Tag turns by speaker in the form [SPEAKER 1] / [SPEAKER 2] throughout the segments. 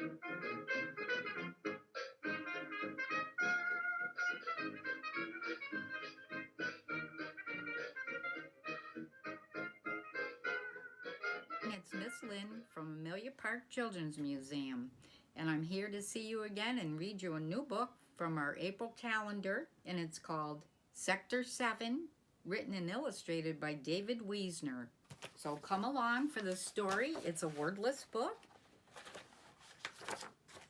[SPEAKER 1] It's Miss Lynn from Amelia Park Children's Museum, and I'm here to see you again and read you a new book from our April calendar, and it's called Sector 7, written and illustrated by David Wiesner. So come along for the story. It's a wordless book,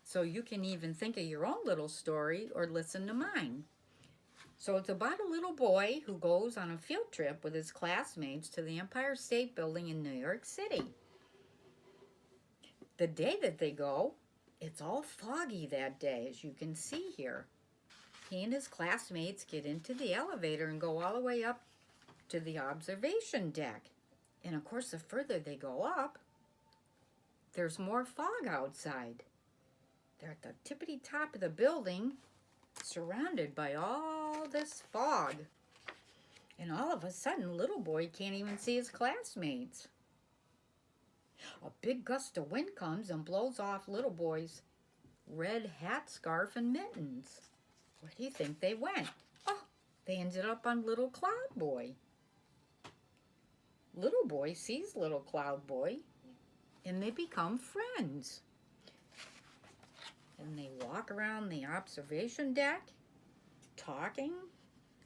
[SPEAKER 1] so you can even think of your own little story or listen to mine. So it's about a little boy who goes on a field trip with his classmates to the Empire State Building in New York City. The day that they go, it's all foggy that day, as you can see here. He and his classmates get into the elevator and go all the way up to the observation deck. And of course, the further they go up, there's more fog outside. They're at the tippity top of the building, surrounded by all this fog. And all of a sudden, little boy can't even see his classmates. A big gust of wind comes and blows off little boy's red hat, scarf, and mittens. Where do you think they went? Oh, they ended up on little Cloud Boy. Little boy sees little Cloud Boy, and they become friends. And they walk around the observation deck, talking,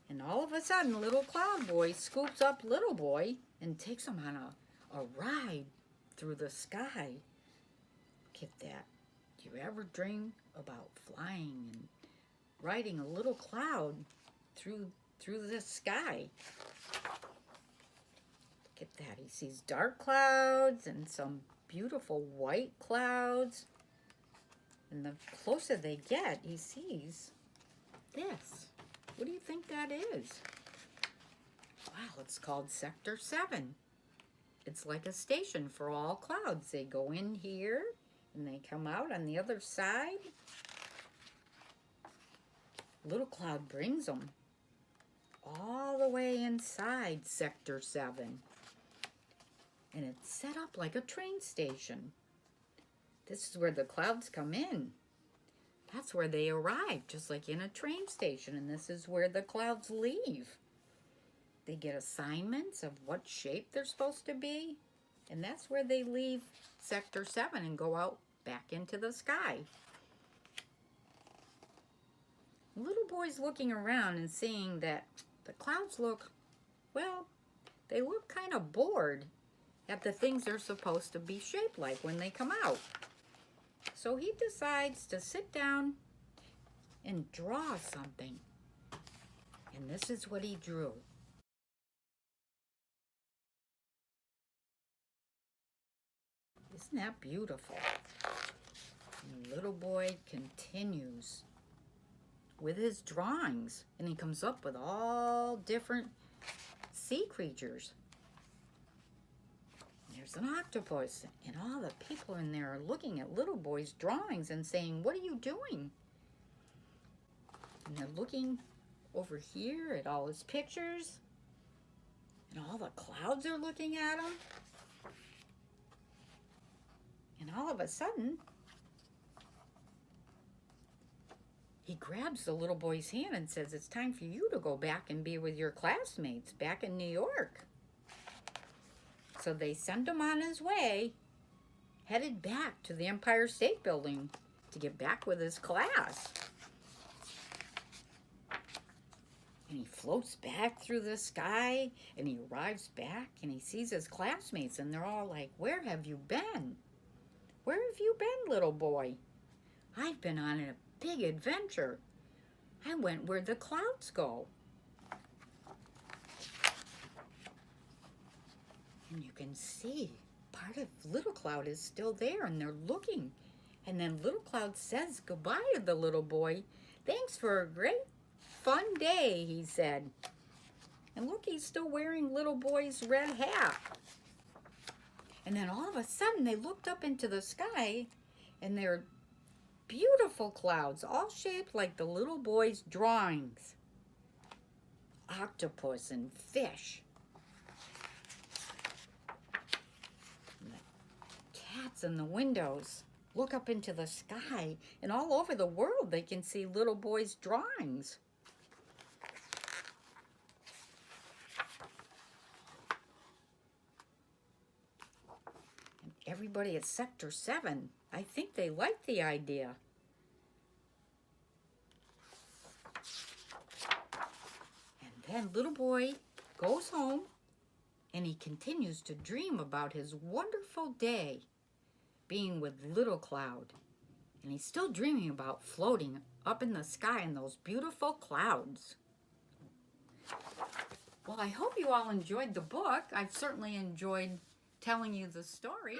[SPEAKER 1] and all of a sudden, little Cloud Boy scoops up little boy and takes him on a ride through the sky. Get that? Do you ever dream about flying and riding a little cloud through the sky? Get that? He sees dark clouds and some beautiful white clouds. And the closer they get, he sees this. What do you think that is? Wow, it's called Sector 7. It's like a station for all clouds. They go in here and they come out on the other side. Little cloud brings them all the way inside Sector 7. And it's set up like a train station. This is where the clouds come in. That's where they arrive, just like in a train station. And this is where the clouds leave. They get assignments of what shape they're supposed to be. And that's where they leave Sector 7 and go out back into the sky. Little boy's looking around and seeing that the clouds look, well, they look kind of bored at the things they're supposed to be shaped like when they come out. So he decides to sit down and draw something. And this is what he drew. Isn't that beautiful? And the little boy continues with his drawings, and he comes up with all different sea creatures. There's an octopus, and all the people in there are looking at little boy's drawings and saying, "What are you doing?" And they're looking over here at all his pictures, and all the clouds are looking at him. And all of a sudden, he grabs the little boy's hand and says, "It's time for you to go back and be with your classmates back in New York." So they send him on his way, headed back to the Empire State Building to get back with his class. And he floats back through the sky, and he arrives back, and he sees his classmates, and they're all like, "Where have you been? Where have you been, little boy?" "I've been on a big adventure. I went where the clouds go." And you can see part of Little Cloud is still there, and they're looking. And then Little Cloud says goodbye to the little boy. "Thanks for a great, fun day," he said. And look, he's still wearing little boy's red hat. And then all of a sudden, they looked up into the sky, and they're beautiful clouds, all shaped like the little boy's drawings. Octopus and fish. And the cats in the windows look up into the sky, and all over the world they can see little boys' drawings. And everybody at Sector 7, I think they like the idea. And then little boy goes home, and he continues to dream about his wonderful day being with Little Cloud. And he's still dreaming about floating up in the sky in those beautiful clouds. Well, I hope you all enjoyed the book. I've certainly enjoyed telling you the story.